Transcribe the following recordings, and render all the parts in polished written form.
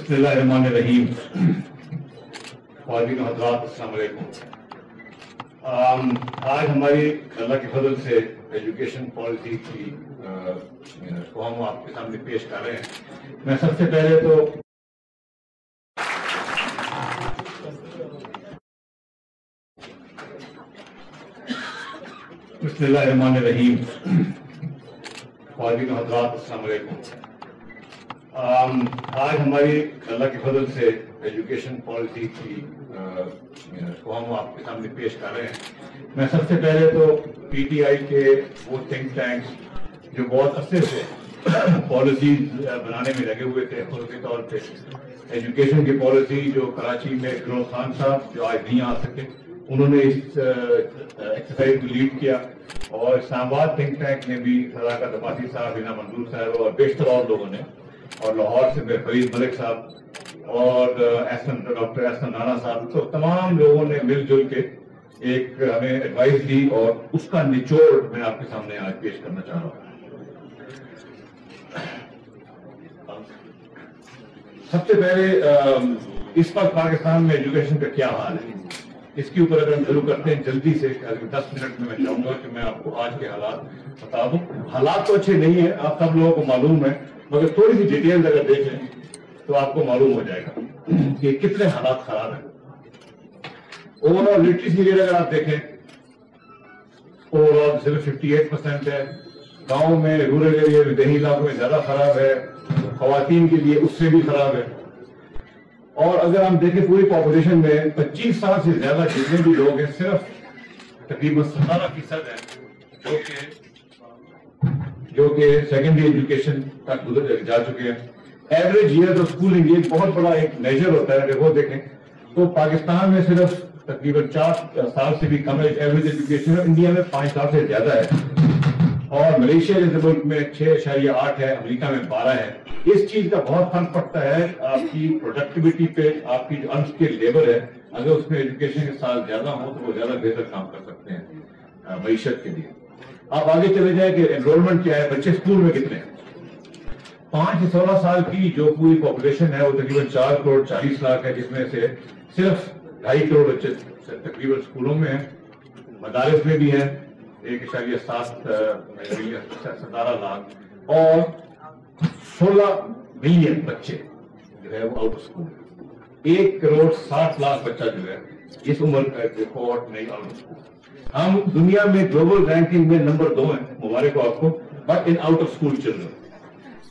بسم اللہ الرحمن الرحیم. خواتین و حضرات السلام علیکم. آج ہماری اللہ کے فضل سے ایجوکیشن پالیسی کی کو ہم آپ کے سامنے پیش کر رہے ہیں. میں سب سے پہلے تو بسم اللہ الرحمن الرحیم. خواتین و حضرات السلام علیکم. آج ہماری اللہ کے فضل سے ایجوکیشن پالیسی کی کو ہم آپ کے سامنے پیش کر رہے ہیں. میں سب سے پہلے تو پی ٹی آئی کے وہ تھنک ٹینکس جو بہت عرصے سے پالیسیز بنانے میں لگے ہوئے تھے، خصوصی طور پہ ایجوکیشن کی پالیسی جو کراچی میں فیروز خان صاحب جو آج نہیں آ سکے، انہوں نے اس ایکسرسائز کو لیڈ کیا، اور اسلام آباد تھنک ٹینک نے بھی صداقت عباسی صاحب، ہینا منظور صاحب اور بیشتر اور لوگوں نے، اور لاہور سے فرید ملک صاحب اور ڈاکٹر احسن رانا صاحب، تو تمام لوگوں نے مل جل کے ایک ہمیں ایڈوائس دی، اور اس کا نچوڑ میں آپ کے سامنے آج پیش کرنا چاہ رہا ہوں. سب سے پہلے اس وقت پاکستان میں ایجوکیشن کا کیا حال ہے، اس کے اوپر اگر ہم شروع کرتے ہیں جلدی سے 10 منٹ میں چاہوں گا کہ میں آپ کو آج کے حالات بتا دوں. حالات تو اچھے نہیں ہیں، آپ سب لوگوں کو معلوم ہے، مگر تھوڑی سی ڈیٹیل اگر دیکھیں تو آپ کو معلوم ہو جائے گا کہ کتنے حالات خراب ہیں. اوور آل لٹریسی ریٹ اگر آپ دیکھیں، اوور آل صرف 58% ہے. گاؤں میں، رورل ایریا میں، دیہی علاقوں میں زیادہ خراب ہے، خواتین کے لیے اس سے بھی خراب ہے. اور اگر ہم دیکھیں پوری پاپولیشن میں 25 سال سے زیادہ جتنے بھی لوگ ہیں، صرف تقریباً 17% ہیں جو کہ سیکنڈری ایجوکیشن تک جا چکے ہیں. ایوریج ایئر آف اسکولنگ یہ بہت بڑا ایک میجر ہوتا ہے، اگر وہ دیکھیں تو پاکستان میں صرف تقریباً 4 سال سے بھی کم ایوریج ایجوکیشن ہے. انڈیا میں 5 سال سے زیادہ ہے، اور ملیشیا جیسے ملک میں 6.8 ہے، امریکہ میں 12 ہے. اس چیز کا بہت فرق پڑتا ہے آپ کی پروڈکٹیوٹی پہ. آپ کی جو انسکلڈ لیبر ہے، اگر اس میں ایجوکیشن کے ساتھ زیادہ ہو تو وہ زیادہ بہتر کام کر سکتے ہیں معیشت کے لیے. آپ آگے چلے جائیں کہ انرولمنٹ کیا ہے، بچے اسکول میں کتنے ہیں. 5 سے 16 سال کی جو پوری پاپولیشن ہے وہ تقریباً 4 کروڑ 40 لاکھ ہے، جس میں سے صرف 2.5 کروڑ بچے تقریباً اسکولوں میں ہیں. مدارس میں بھی ہیں 1.17 لاکھ، اور 16 ملین بچے جو ہے وہ out of school. 1 crore 60 lakh بچہ جو ہے اس عمر کا کوہورٹ نہیں آؤٹ آف اسکول. ہم دنیا میں گلوبل رینکنگ میں نمبر 2 ہیں، مبارک ہو آپ کو، but in out of school children.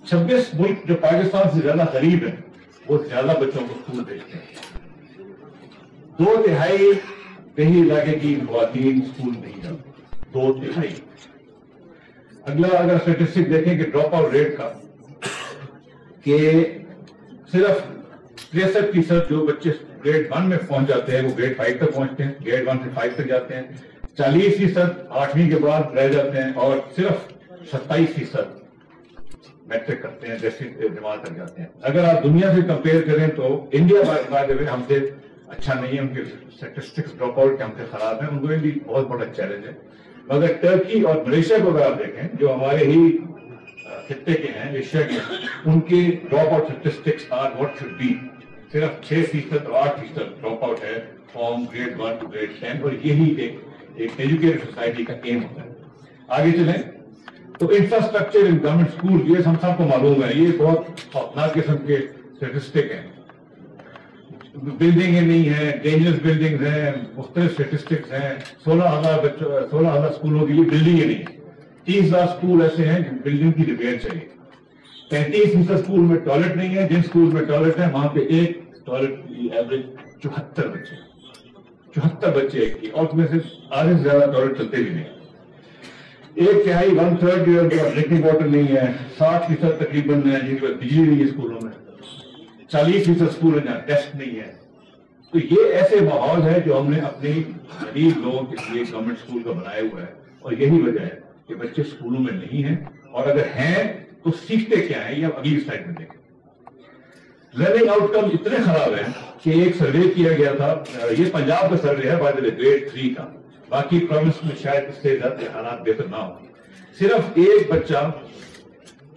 26 ملک جو پاکستان سے زیادہ قریب ہیں وہ زیادہ بچوں کو اسکول بھیجتے ہیں. 2/3 دیہی علاقے کی خواتین اسکول نہیں جاتی، 2/3. اگلا اگر اسٹیٹسٹک دیکھیں کہ ڈراپ آؤٹ ریٹ کا، کہ صرف 63% جو بچے گریڈ 1 میں پہنچ جاتے ہیں وہ گریڈ 5 تک پہنچتے ہیں، گریڈ 1 سے 5 تک جاتے ہیں. 40% 8ویں کے بعد رہ جاتے ہیں، اور صرف 27% میٹرک کرتے ہیں، 10ویں جماعت تک جاتے ہیں. اگر آپ دنیا سے کمپیئر کریں تو انڈیا ہم سے اچھا نہیں ہے، ان کے اسٹیٹسٹکس ڈراپ آؤٹ کے ہم سے خراب ہیں، ان کو بھی بہت بڑا چیلنج ہے. مگر ٹرکی اور ملیشیا کو اگر آپ دیکھیں جو ہمارے ہی خطے کے ہیں، ایشیا کے ہیں، ان کے drop out statistics are what should be. صرف 6% اور 8% ڈراپ آؤٹ ہے فرام گریڈ 1 ٹو گریڈ 10، اور یہی ایک ایجوکیٹڈ سوسائٹی کا ایم ہوتا ہے. آگے چلیں تو انفراسٹرکچر ان گورنمنٹ اسکول، یہ ہم سب کو معلوم ہے، یہ بہت خوفناک قسم کے اسٹیٹسٹک ہیں. بلڈنگیں نہیں ہیں، ڈینجرس بلڈنگز ہیں، مختلف اسٹیٹسٹکس ہیں. 16,000 اسکولوں کے لیے بلڈنگیں نہیں ہیں. 30,000 اسکول ایسے ہیں جن بلڈنگ کی ریپیئر چاہیے. 35% اسکول میں ٹوائلٹ نہیں ہے. جن اسکول میں ٹوائلٹ ہے وہاں پہ ایک ٹوائلٹ کی ایوریج 74 بچے، 74 بچے ایک کی، اور اس میں سے آدھے سے زیادہ ٹوائلٹ چلتے بھی نہیں. 1/3 1/3 جو ڈرنکنگ واٹر نہیں ہے. 60% تقریباً جن کے پاس بجلی نہیں ہے اسکولوں میں. 40% اسکول ہے جہاں ٹیسٹ نہیں ہے. تو یہ ایسے ماحول ہے جو ہم نے اپنے غریب لوگوں کے لیے گورنمنٹ اسکول کا بنایا ہوا ہے، اور یہی وجہ ہے کہ بچے اسکولوں میں نہیں ہیں، اور اگر ہیں تو سیکھتے کیا ہیں یہ آپ اگلی سلائڈ میں دیکھیں. لرننگ آؤٹ کم اتنے خراب ہیں کہ ایک سروے کیا گیا تھا، یہ پنجاب کا سروے ہے بائی دا وے، گریڈ 3 کا. باقی پروونس میں شاید اس سے زیادہ حالات بہتر نہ ہو. صرف ایک بچہ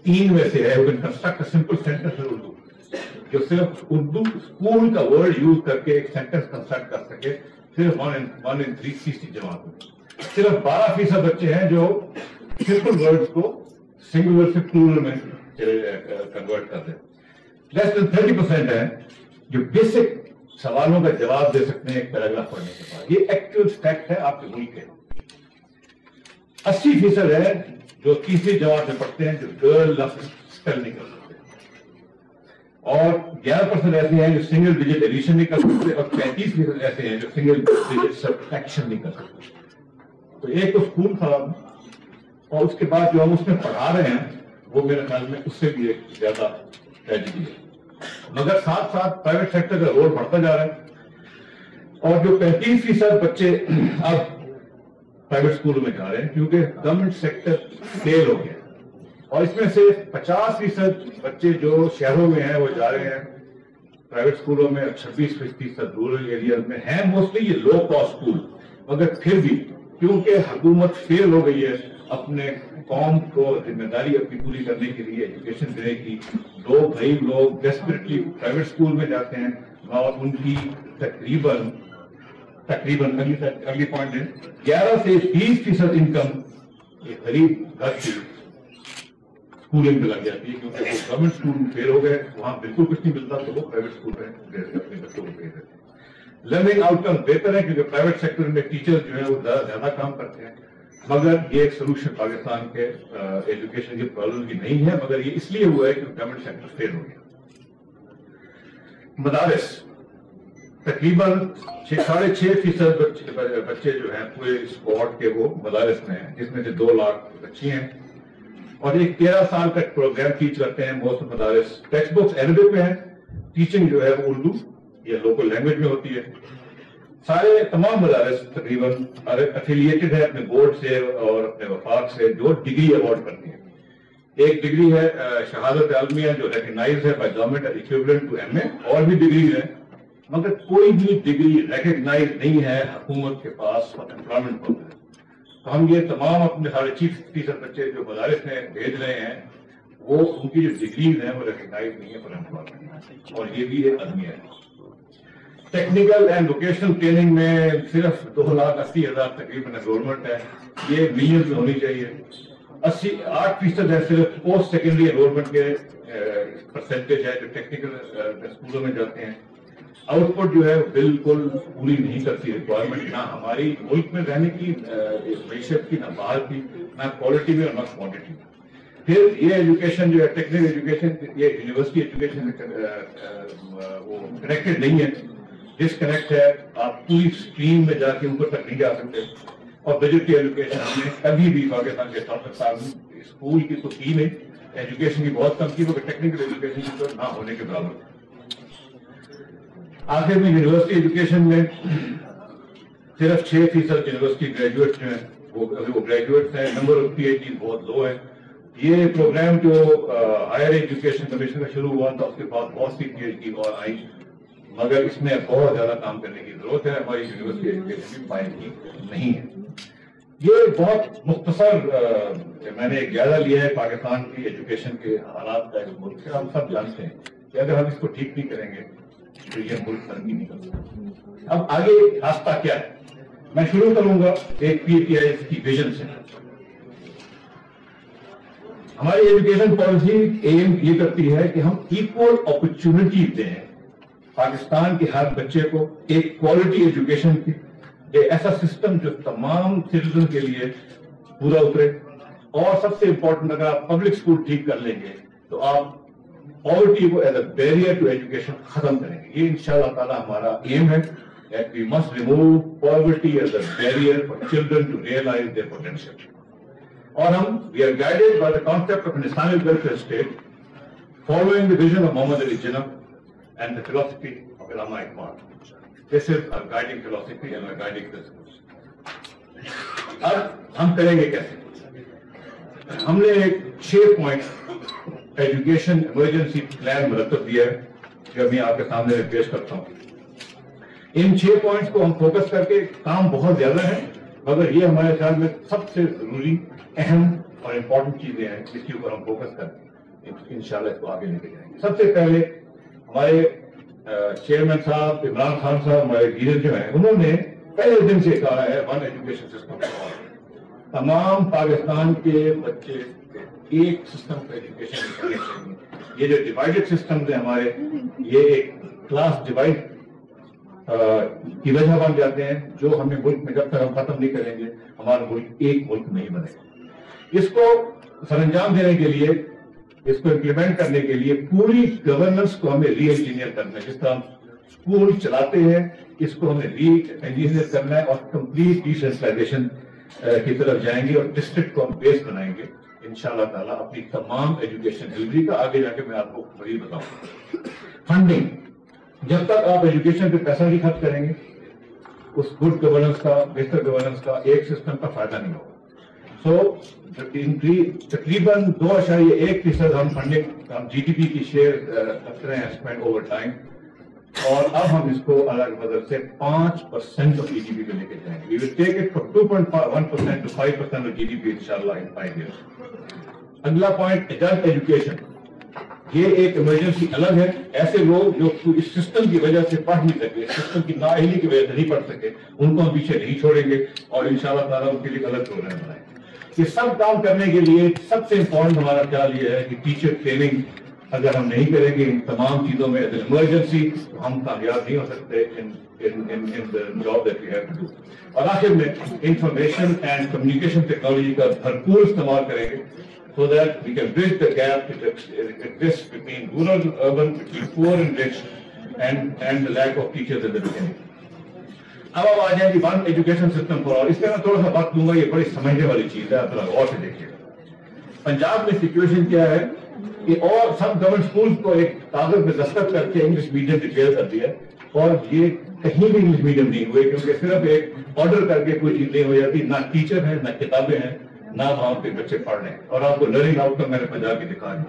3 میں سے ہے who can construct a simple sentence in Urdu. جو صرف اردو اسکول کا ورڈ یوز کر کے ایک سینٹینس کنسٹرکٹ کر سکے، صرف 1 in 3 تیسری جماعت میں صرف 12% بچے ہیں جو سمپل ورڈز کو سنگولر سے پلورل میں کنورٹ کر دیں. لیس دین 30% ہیں جو بیسک سوالوں کا جواب دے سکتے ہیں ایک پیراگراف پڑھنے کے بعد. یہ ایکچوئل فیکٹ ہے آپ کے ملک کے. 80% ہے جو تیسری جماعت میں پڑھتے ہیں جو گرل لفظ اسپیل نہیں کر سکتے، اور 11% ایسے ہیں جو سنگل ڈیجٹ ایڈیشن نہیں کر سکتے، اور 35% ایسے ہیں جو سنگل ڈیجٹ سبٹریکشن نہیں کر سکتے. تو ایک تو اسکول خراب ہے، اور اس کے بعد جو ہم اس میں پڑھا رہے ہیں وہ میرے خیال میں اس سے بھی ایک زیادہ ٹریجڈی ہے. مگر ساتھ ساتھ پرائیویٹ سیکٹر کا رول بڑھتا جا رہا ہے، اور جو 35% بچے اب پرائیویٹ اسکولوں میں جا رہے ہیں کیونکہ گورنمنٹ سیکٹر فیل ہو گیا، اور اس میں سے 50% بچے جو شہروں میں ہیں وہ جا رہے ہیں پرائیویٹ اسکولوں میں، 26% رورل ایریاز میں ہیں. موسٹلی یہ لو کاسٹ اسکول، مگر پھر بھی کیونکہ حکومت فیل ہو گئی ہے اپنے قوم کو ذمہ داری اپنی پوری کرنے کے لیے ایجوکیشن دینے کی، لوگ ڈیسپریٹلی پرائیویٹ اسکول میں جاتے ہیں، اور ان کی تقریباً اگلی پوائنٹ ہے 11 سے 20% انکم ایک غریب گھر کی اسکولنگ پہ لگ جاتی ہے، کیونکہ وہ گورنمنٹ اسکول میں فیل ہو گئے، وہاں بالکل کچھ نہیں ملتا، تو وہ پرائیویٹ اسکول میں اپنے بچوں کو بھیج دیتے ہیں. لرننگ آؤٹ کم بہتر ہے کیونکہ پرائیویٹ سیکٹر میں ٹیچر جو ہے وہ زیادہ کام کرتے ہیں، مگر یہ ایک سولوشن پاکستان کے ایجوکیشن کی پرابلم کی نہیں ہے، مگر یہ اس لیے ہوا ہے کہ گورنمنٹ سیکٹر فیل ہو گیا. مدارس تقریباً 6.5% بچے جو ہیں پورے اسپورٹ کے وہ مدارس میں ہیں، جس میں سے 2 لاکھ بچی ہیں، اور ایک 13 سال کا پروگرام ٹیچ کرتے ہیں. موسٹ مدارس ٹیکسٹ بکس عربک میں ہیں، ٹیچنگ جو ہے وہ اردو یا لوکل لینگویج میں ہوتی ہے. تمام مدارس تقریباً افیلیٹڈ ہے اپنے بورڈ سے اور اپنے وفاق سے جو ڈگری ایوارڈ کرتی ہیں. ایک ڈگری ہے شہادت عالمیہ جو ریکگنائز ہے by government equivalent to M A, اور بھی ڈگریز ہیں، مگر کوئی بھی ڈگری ریکگنائز نہیں ہے حکومت کے پاس امپلائمنٹ پر. تو ہم یہ تمام اپنے 6.5% بچے جو مدارس میں بھیج رہے ہیں، وہ ان کی جو ڈگریز ہیں وہ ریکگنائز نہیں ہے فار امپلائمنٹ، اور یہ بھی ایک عدمیہ ہے. ٹیکنیکل اینڈ ووکیشنل ٹریننگ میں صرف 2,80,000 تقریباً انرولمنٹ ہے، یہ ملینز میں ہونی چاہیے. 8% ہے صرف پوسٹ سیکنڈری انرولمنٹ کے پرسنٹیج ہے جو ٹیکنیکل اسکولوں میں جاتے ہیں. آؤٹ پٹ جو ہے بالکل پوری نہیں کرتی ریکوائرمنٹ، نہ ہماری ملک میں رہنے کی معیشت کی، نہ باہر کی، نہ کوالٹی میں اور نہ کوانٹٹی میں. پھر یہ ایجوکیشن جو ہے ٹیکنیکل ایجوکیشن یہ یونیورسٹی ایجوکیشن وہ کنیکٹڈ نہیں ہے، ڈسکنیکٹ ہے. آپ پوری اسٹریم میں جا کے اوپر تک نہیں جا سکتے. اور بجٹری ایجوکیشن ہم نے کبھی بھی پاکستان کے 64 سال میں اسکول کی تو کی نہیں، ایجوکیشن کی بہت کم کی، مگر ٹیکنیکل ایجوکیشن کی تو نہ ہونے کے برابر. آخر میں یونیورسٹی ایجوکیشن میں صرف 6% یونیورسٹی گریجویٹ جو ہیں وہ گریجویٹس ہیں، number of P H D بہت لو ہے. یہ پروگرام جو ہائر ایجوکیشن کمیشن کا شروع ہوا تھا، اس کے بعد بہت سی پی ایچ ڈی اور آئی، مگر اس میں بہت زیادہ کام کرنے کی ضرورت ہے. ہماری یونیورسٹی ایجوکیشن بھی پائے کی نہیں ہے. یہ بہت مختصر میں نے ایک جائزہ لیا ہے پاکستان کی ایجوکیشن کے حالات کا اس ملک سے. ہم سب جانتے ہیں کہ اگر ہم اس کو ٹھیک نہیں کریں گے تو یہ ملک ترقی نہیں کر سکتا. اب آگے راستہ کیا ہے؟ میں شروع کروں گا ایک پی ٹی آئی کی ویژن سے. ہماری ایجوکیشن پالیسی ایم یہ کرتی ہے کہ ہم ایکول اپرچونٹی دیں پاکستان کے ہر بچے کو، ایک کوالٹی ایجوکیشن کی، ایک ایسا سسٹم جو تمام سٹیزن کے لیے پورا اترے. اور سب سے امپورٹنٹ، اگر آپ پبلک اسکول ٹھیک کر لیں گے تو آپ پاورٹی کو as a barrier to education ختم کریں گے. یہ انشاءاللہ تعالی ہمارا ایم ہے that we must remove poverty as a barrier for children to realize their potential. اور ہم we are guided by the concept of an Islamic welfare state, following the vision of Muhammad Ali Jinnah and the philosophy of Allama Iqbal. This is our guiding philosophy and our guiding principles. اب ہم کریں گے کیسے؟ ہم نے ایک 6 point education emergency plan مرتب دیا ہے جو میں آپ کے سامنے میں پیش کرتا ہوں. ان 6 پوائنٹس کو ہم فوکس کر کے، کام بہت زیادہ ہے مگر یہ ہمارے خیال میں سب سے ضروری، اہم اور امپورٹنٹ چیزیں ہیں جس کے اوپر ہم فوکس کرتے ہیں. انشاءاللہ اس کو آگے لے کے جائیں گے. سب سے پہلے ہمارے چیئرمین صاحب عمران خان صاحب ہمارے لیڈر جو ہیں انہوں نے پہلے دن سے کہا ہے ون ایجوکیشن سسٹم تمام پاکستان کے بچے ایک سسٹم کا ایجوکیشن کرنے چاہیے. یہ جو ڈیوائڈڈ سسٹم ہے ہمارے یہ ایک کلاس ڈیوائڈ کی وجہ بن جاتے ہیں جو ہمیں ملک میں جب تک ہم ختم نہیں کریں گے ہمارا ملک ایک ملک نہیں بنے گا. اس کو سر انجام دینے کے لیے اس کو امپلیمنٹ کرنے کے لیے پوری گورننس کو ہمیں ری انجینئر کرنا ہے. جس طرح ہم اسکول چلاتے ہیں اس کو ہمیں ری انجینئر کرنا ہے اور کمپلیٹ ڈیسینٹرلائزیشن کی طرف جائیں گے اور ڈسٹرکٹ کو ہم بیس بنائیں گے انشاءاللہ تعالیٰ اپنی تمام ایجوکیشن ڈلیوری کا. آگے جا کے میں آپ کو مزید بتاؤں. فنڈنگ جب تک آپ ایجوکیشن پہ پیسہ نہیں خرچ کریں گے اس گڈ گورننس کا بہتر گورننس کا ایک سسٹم کا فائدہ نہیں ہوگا. سو تقریباً 2.1% ہم فنڈنگ ہم جی ڈی پی کی شیئر رکھ رہے ہیں اسپینڈ اوور ٹائم اور اب ہم اس کو الگ بدل سے 5% آف جی ڈی پی پہ لے کے جائیں گے. We will take it from 2.1% to 5% of G D P انشاءاللہ ان 5 years. اگلا پوائنٹ ایڈلٹ ایجوکیشن. یہ ایک ایمرجنسی الگ ہے. ایسے لوگ جو اس سسٹم کی وجہ سے پڑھ نہیں سکے سسٹم کی نااہلی کی وجہ سے نہیں پڑھ سکے ان کو ہم پیچھے نہیں چھوڑیں گے اور انشاءاللہ تعالیٰ ان کے لیے الگ پروگرام بنائیں گے. یہ سب کام کرنے کے لیے سب سے امپورٹنٹ ہمارا خیال یہ ہے کہ ٹیچر ٹریننگ اگر ہم نہیں کریں گے ان تمام چیزوں میں ایمرجنسی تو ہم کامیاب نہیں ہو سکتے job that we have to do. اور آخر میں انفارمیشن اینڈ کمیونیکیشن ٹیکنالوجی کا بھرپور استعمال کریں گے so that we can bridge the gap that exists between rural and urban, between poor and rich, and the lack of teachers at the beginning. اب آپ آ جائیں گی ون ایجوکیشن سسٹم پر اور اس میں میں تھوڑا سا بات دوں گا. یہ بڑی سمجھنے والی چیز ہے آپ ذرا غور سے دیکھیے گا. پنجاب میں سچویشن کیا ہے کہ اور سب گورنمنٹ اسکول کو ایک کاغذ میں دستخط کر کے انگلش میڈیم ڈکلیئر کر دیا اور یہ کہیں بھی انگلش میڈیم نہیں ہوئے کیونکہ صرف ایک آرڈر کر کے کوئی چیز نہیں ہو جاتی. نہ ٹیچر ہیں نہ کتابیں ہیں نہ وہاں پہ بچے پڑھ رہے ہیں. اور آپ کو لرننگ آؤٹ کم میں نے پنجاب کی دکھا دی.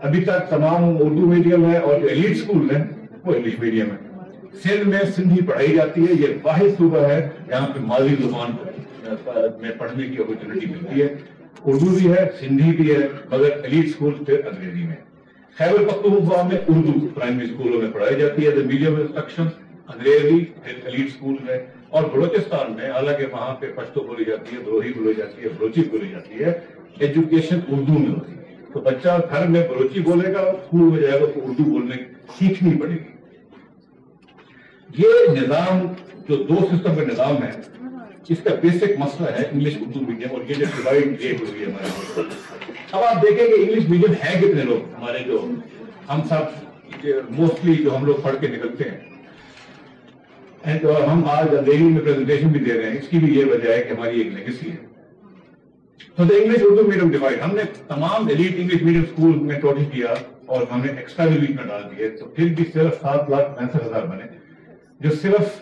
ابھی تک تمام اردو میڈیم ہے اور جو ایلیٹ اسکول ہیں وہ انگلش میڈیم ہے. سندھ میں سندھی پڑھائی جاتی ہے. یہ واحد صوبہ ہے جہاں پہ مادری زبان میں پڑھنے کی اپرچونٹی ملتی ہے. اردو بھی ہے سندھی بھی ہے مگر ایلیٹ اسکول پھر انگریزی میں. خیبر پختونخوا میں اردو پرائمری اسکولوں میں پڑھائی جاتی ہے میڈیم آف انسٹرکشن انگریزی پھر ایلیٹ اسکول میں. اور بلوچستان میں حالانکہ وہاں پہ پشتو بولی جاتی ہے بروہی بولی جاتی ہے بلوچی بولی جاتی ہے ایجوکیشن اردو میں ہوتی ہے. تو بچہ گھر میں بلوچی بولے گا اسکول میں جائے گا تو اردو بولنے سیکھنی پڑے گی. یہ نظام جو دو سسٹم کا نظام ہے اس کا بیسک مسئلہ ہے انگلش اردو میڈیم اور یہ جو ڈیوائڈ ریٹ ہوئی ہے ہمارے. اب آپ دیکھیں کہ انگلش میڈیم ہے کتنے لوگ ہمارے جو ہم سب موسٹلی جو ہم لوگ پڑھ کے نکلتے ہیں اور ہم آج انگریزی میں پریزنٹیشن بھی دے رہے ہیں. اس کی بھی یہ وجہ ہے کہ ہماری ایک لیگیسی ہے. تو انگلش اردو میڈیم ڈیوائڈ ہم نے تمام ایلیٹ انگلش میڈیم اسکول میں ٹوٹل کیا اور ہم نے ایکسٹرا بھی بیچ میں ڈال دیے تو پھر بھی صرف 7,65,000 بنے جو صرف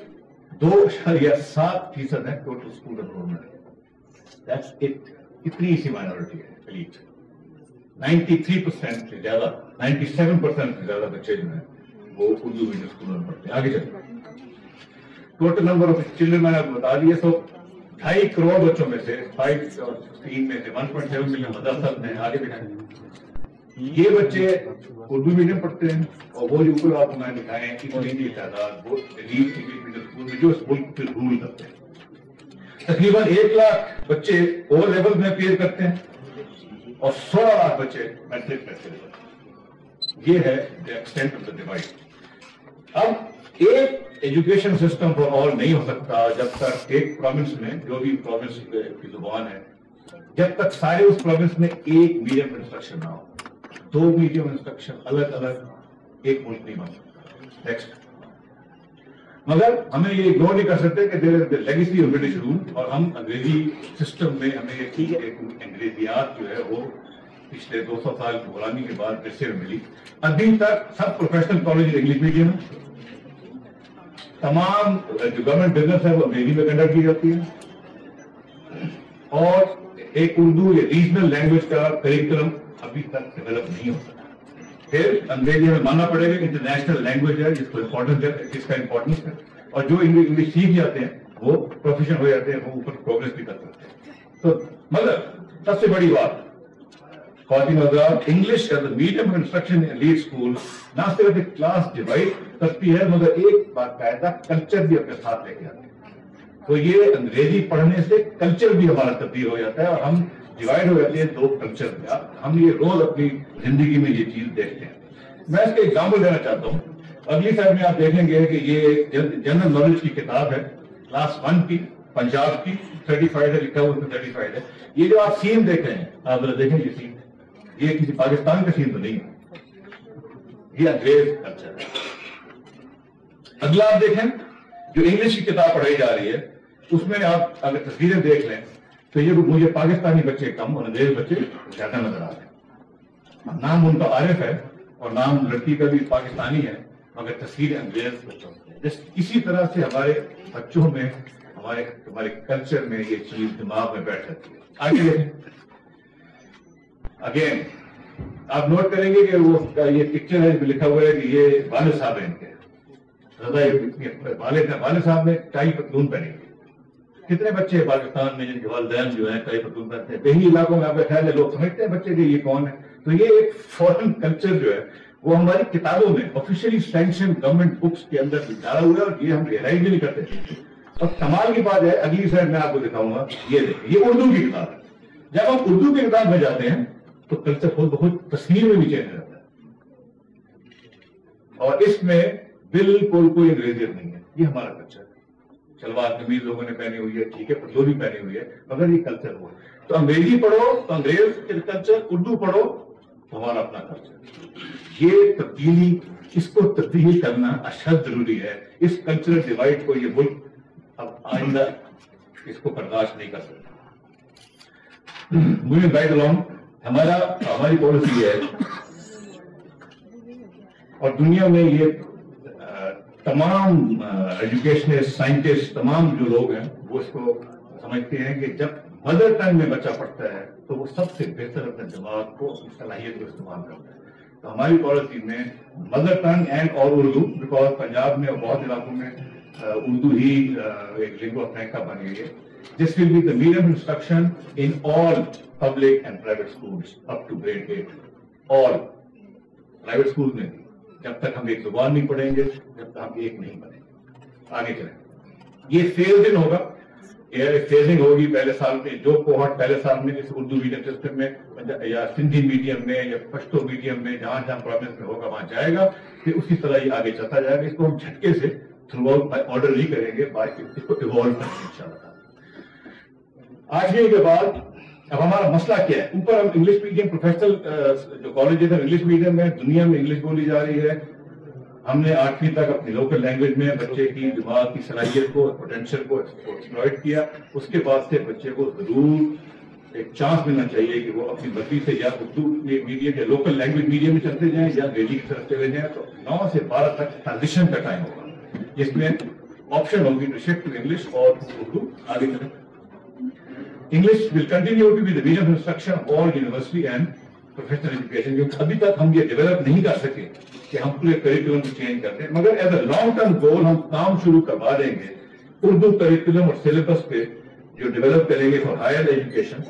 2.7% ہے ٹوٹل اسکول انرولمنٹ. اتنی سی مائنورٹی ہے ایلیٹ. 93% سے زیادہ 97% سے زیادہ بچے جو ہیں وہ اردو میڈیم اسکولوں میں پڑھتے ہیں. آگے چلتے ہیں. ٹوٹل نمبر آف چلڈرن میں نے آپ کو بتا دیے. سو 2.5 کروڑ بچوں میں سے 5 اور 16 میں سے 1.7 ملین مدرسہ میں آگے دکھائیں. یہ بچے اردو میڈیم پڑھتے ہیں اور وہ جو اوپر آپ کو میں نے دکھائے ہیں کی تعداد وہ ایلیٹ انگلش میڈیم اسکول میں جو اس ملک پہ رول کرتے ہیں. تقریباً 1 لاکھ بچے او لیول میں اپیئر کرتے ہیں اور 16 لاکھ بچے میٹرک میں اپیئر کرتے ہیں. یہ ہے ایکسٹینٹ آف دا ڈیوائڈ. اب ایک ایجوکیشن سسٹم فار آل نہیں ہو سکتا جب تک ایک پروونس میں جو بھی پروونس کی زبان ہے جب تک سارے اس پروونس میں ایک میڈیم انسٹرکشن نہ ہو. 2 میڈیم انسٹرکشن الگ الگ ایک ملک نہیں بن سکتا. نیکسٹ. مگر ہمیں یہ اگنور نہیں کر سکتے کہ دیر از دا لیگیسی آف برٹش رول اور ہم انگریزی سسٹم میں ہمیں انگریزیات جو ہے وہ پچھلے 200 سال کی غلامی کے بعد پھر میں ملی. ابھی تک سب پروفیشنل کالج انگلش میڈیم ہے. تمام جو گورنمنٹ بزنس ہے وہ انگریزی میں کنڈکٹ کی جاتی ہے اور ایک اردو یا ریجنل لینگویج کا کریکولم ابھی تک ڈیولپ نہیں ہو سکا. پھر انگریزی ہمیں ماننا پڑے گا انٹرنیشنل لینگویج ہے جس کو امپورٹنس ہے جس کا امپورٹنس ہے اور جو انگلش سیکھ جاتے ہیں وہ پروفیشن ہو جاتے ہیں وہ اوپر پروگرس بھی کر سکتے ہیں. تو مگر سب سے بڑی بات خواتین حضرات, English as a medium of instruction in elite school نہ صرف ایک کلاس ڈیوائڈ کرتی ہے مگر ایک باقاعدہ کلچر بھی اپنے ساتھ لے کے آتی ہے. تو یہ انگریزی پڑھنے سے کلچر بھی ہمارا تبدیل ہو جاتا ہے اور ہم ڈیوائڈ ہو جاتے ہیں دو کلچر میں. ہم یہ روز اپنی زندگی میں یہ چیز دیکھتے ہیں. میں اس کا ایگزامپل دینا چاہتا ہوں. اگلی سائڈ میں آپ دیکھیں گے کہ یہ جنرل نالج کی کتاب ہے, کلاس 1 کی, پنجاب کی, سرٹیفائڈ ہے, لکھا ہوا سرٹیفائڈ ہے. یہ جو آپ سین دیکھ رہے ہیں, آپ ذرا دیکھیں یہ سین, یہ کسی پاکستان کا سین تو نہیں ہے, یہ انگریز کلچر ہے. اگلا آپ دیکھیں جو انگلش کی کتاب پڑھائی جا رہی ہے اس میں آپ اگر تصویریں دیکھ لیں تو یہ مجھے پاکستانی بچے کم اور انگریز بچے زیادہ نظر آ رہے ہیں. نام ان کا عارف ہے اور نام لڑکی کا بھی پاکستانی ہے مگر تصویر انگریز بچوں کی. اسی طرح سے ہمارے بچوں میں ہمارے کلچر میں یہ چیز دماغ میں بیٹھ جاتی ہے. آگے اگین آپ نوٹ کریں گے کہ وہ یہ پکچر ہے لکھا ہوا ہے کہ یہ والد صاحب ہیں ان کے, والد صاحب نے ٹائی پتلون پہنی ہوئی. کتنے بچے پاکستان میں جن کے والدین جو ہیں ٹائی پتلون پہنتے ہیں؟ دیہی علاقوں میں آپ کا خیال ہے لوگ سمجھتے ہیں بچے کہ یہ کون ہے. تو یہ ایک فورن کلچر جو ہے وہ ہماری کتابوں میں آفیشلی سینکشن گورنمنٹ بکس کے اندر ڈالا ہوا ہے اور یہ ہم ریئلائز بھی نہیں کرتے. اور کمال کی بات ہے, اگلی سائڈ میں آپ کو دکھاؤں گا, یہ دیکھیں یہ اردو کی کتاب ہے. جب ہم اردو کی کتاب میں جاتے ہیں تو کلچر خود بخود تصویر میں بھی چینج ہو جاتا ہے اور اس میں بالکل کوئی انگریزیت نہیں ہے. یہ ہمارا کلچر ہے. شلوار قمیض لوگوں نے پہنی ہوئی ہے, ٹھیک ہے, پتلون بھی پہنی ہوئی ہے, مگر یہ کلچر ہوا ہے. تو انگریزی پڑھو تو انگریز کے کلچر, اردو پڑھو تو ہمارا اپنا کلچر. یہ تبدیلی, اس کو تبدیل کرنا اشد ضروری ہے. اس کلچرل ڈیوائڈ کو یہ ملک اب آئندہ اس کو برداشت نہیں کر سکتا. موونگ رائٹ along, ہماری پالیسی ہے اور دنیا میں یہ تمام ایجوکیشنسٹ, سائنٹسٹ, تمام جو لوگ ہیں وہ اس کو سمجھتے ہیں کہ جب مدر ٹنگ میں بچہ پڑھتا ہے تو وہ سب سے بہتر اپنے دماغ کو, اپنی صلاحیت کو استعمال کرتا ہے. تو ہماری پالیسی میں مدر ٹنگ اینڈ اور اردو, بیکاز پنجاب میں اور بہت علاقوں میں اردو ہی ایک لنگوا فرینکا بن گئی ہے. This will be the medium instruction in all public and private schools up to grade 8. All private schools میں بھی, جب تک ہم ایک زبان نہیں پڑھیں گے, جب تک ہم ایک نہیں بنیں گے. آگے چلیں. یہ فیز ان ہوگا, فیزنگ ہوگی. پہلے سال میں جو کوہورٹ پہلے سال میں اس اردو میڈیم سسٹم میں یا سندھی میڈیم میں یا پشتو میڈیم میں جہاں جہاں پروونس میں ہوگا وہاں جائے گا, پھر اسی طرح یہ آگے چلتا جائے گا. اس کو ہم جھٹکے سے تھرو آؤٹ آرڈر نہیں کریں گے, اس کو ایوالو کریں گے انشاءاللہ. آٹھویں کے بعد اب ہمارا مسئلہ کیا ہے؟ اوپر ہم انگلش میڈیم پروفیشنل جو کالجز ہیں انگلش میڈیم میں, دنیا میں انگلش بولی جا رہی ہے. ہم نے 8ویں تک اپنی لوکل لینگویج میں بچے کی دماغ کی صلاحیت کو, پوٹینشیل کو ایکسپلوئٹ کیا. اس کے بعد سے بچے کو ضرور ایک چانس ملنا چاہیے کہ وہ اپنی مرضی سے یا اردو میڈیم یا لوکل لینگویج میڈیم میں چلتے جائیں یا انگریزی کی طرف چلے جائیں. تو 9 سے 12 تک ٹرانزیشن کا ٹائم ہوگا جس میں آپشن ہوگی ٹو شفٹ ٹو انگلش اور اردو. آگے چلیں. English will continue to be the medium of instruction of all university and professional education. کیونکہ ابھی تک ہم یہ ڈیولپ نہیں کر سکے کہ ہم پورے کریکولم کو چینج کرتے ہیں, مگر as a long term goal ہم کام شروع کروا دیں گے اردو کریکولم اور سلیبس پہ جو ڈیولپ کریں گے for higher education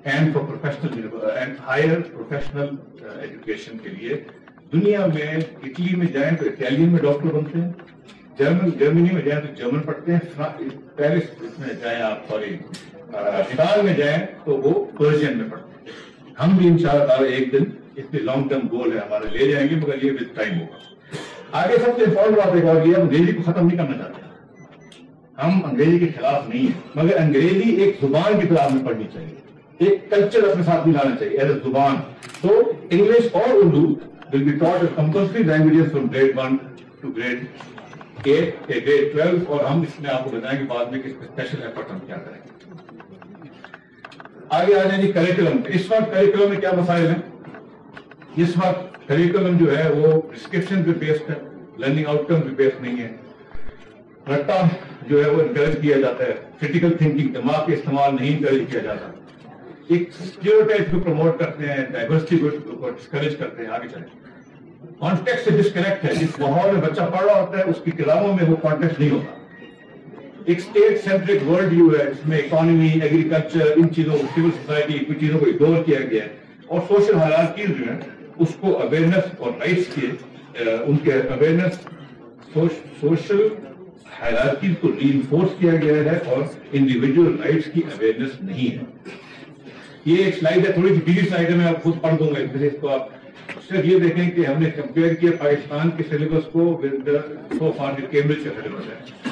and for professional and higher professional education کے لیے. دنیا میں اٹلی میں جائیں تو اٹالین میں ڈاکٹر بنتے ہیں, جرمنی میں جائیں تو جرمن پڑھتے ہیں, پیرس میں جائیں آپ ایران میں جائیں تو وہ پرشین میں پڑھتے ہیں. ہم بھی انشاءاللہ تعالی ایک دن اس پہ لانگ ٹرم گول ہے ہمارے, لے جائیں گے, مگر یہ ود ٹائم ہوگا. آگے سب سے امپورٹنٹ بات ایک اور یہ, ہم انگریزی کو ختم نہیں کرنا چاہتے. ہم انگریزی کے خلاف نہیں ہیں, مگر انگریزی ایک زبان کی طرح ہمیں پڑھنی چاہیے, ایک کلچر اپنے ساتھ ملانا چاہیے ایز اے زبان. تو انگلش اور Urdu will be taught as compulsory languages from grade 1 to grade 8 grade 12. اور ہم اس میں آپ کو بتائیں گے بعد میں کہ اسپیشل ایفرٹ ہم کیا کریں گے. آگے آ جائیں گے کریکولم. اس وقت کریکولم میں کیا مسائل ہیں؟ اس وقت کریکولم جو ہے وہ پرسکرپشن پہ بیسڈ ہے, لرننگ آؤٹ کم پہ بیسڈ نہیں ہے. رٹا جو ہے وہ انکریج کیا جاتا ہے, کریٹیکل تھنکنگ, دماغ کے استعمال نہیں انکریج کیا جاتا. ایک اسٹیریوٹائپ کو پروموٹ کرتے ہیں, ڈائیورسٹی کو ڈسکریج کرتے ہیں. آگے چلیں. کانٹیکسٹ سے ڈسکنیکٹ ہے. جس ماحول میں بچہ پڑھ رہا ہوتا ہے اس کی کتابوں میں وہ کانٹیکسٹ نہیں ہوتا. ایک اسٹیٹ سینٹرک ورلڈ ویو ہے, اس میں اکانومی, ایگریکلچر, ان چیزوں کو, سول سوسائٹی, کچھ چیزوں کو اگنور کیا گیا ہے. اور سوشل ہائرارکیز جو ہیں اس کو اویئرنیس اور رائٹس کے ان کے اویئرنیس سوشل ہائرارکیز کو ری انفورس کیا گیا ہے اور انڈیویجول رائٹس کی اویئرنیس نہیں ہے. یہ ایک سلائیڈ ہے, تھوڑی سی بیگی سلائیڈ ہے, میں آپ خود پڑھ دوں گا اس کو. آپ صرف یہ دیکھیں کہ ہم نے کمپیئر کیا پاکستان کے سلیبس کو ود سو فار جو کیمبرج کا سلیبس ہے.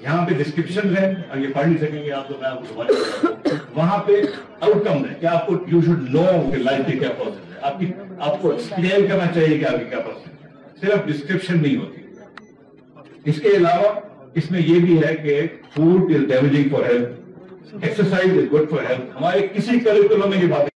یہاں پہ ڈسکرپشن ہے, اور یہ پڑھ نہیں سکیں گے آپ تو میں آپ کو دوبارہ وہاں پہ آؤٹ کم ہے کہ آپ کو یو شوڈ نو کہ لائف کی کیا پروسیس ہے, آپ کو ایکسپلین کرنا چاہیے کہ آپ کی کیا پروسیس ہے, صرف ڈسکرپشن نہیں ہوتی. اس کے علاوہ اس میں یہ بھی ہے کہ food is damaging for health, exercise is good for health. ہمارے کسی کریکولم میں یہ بات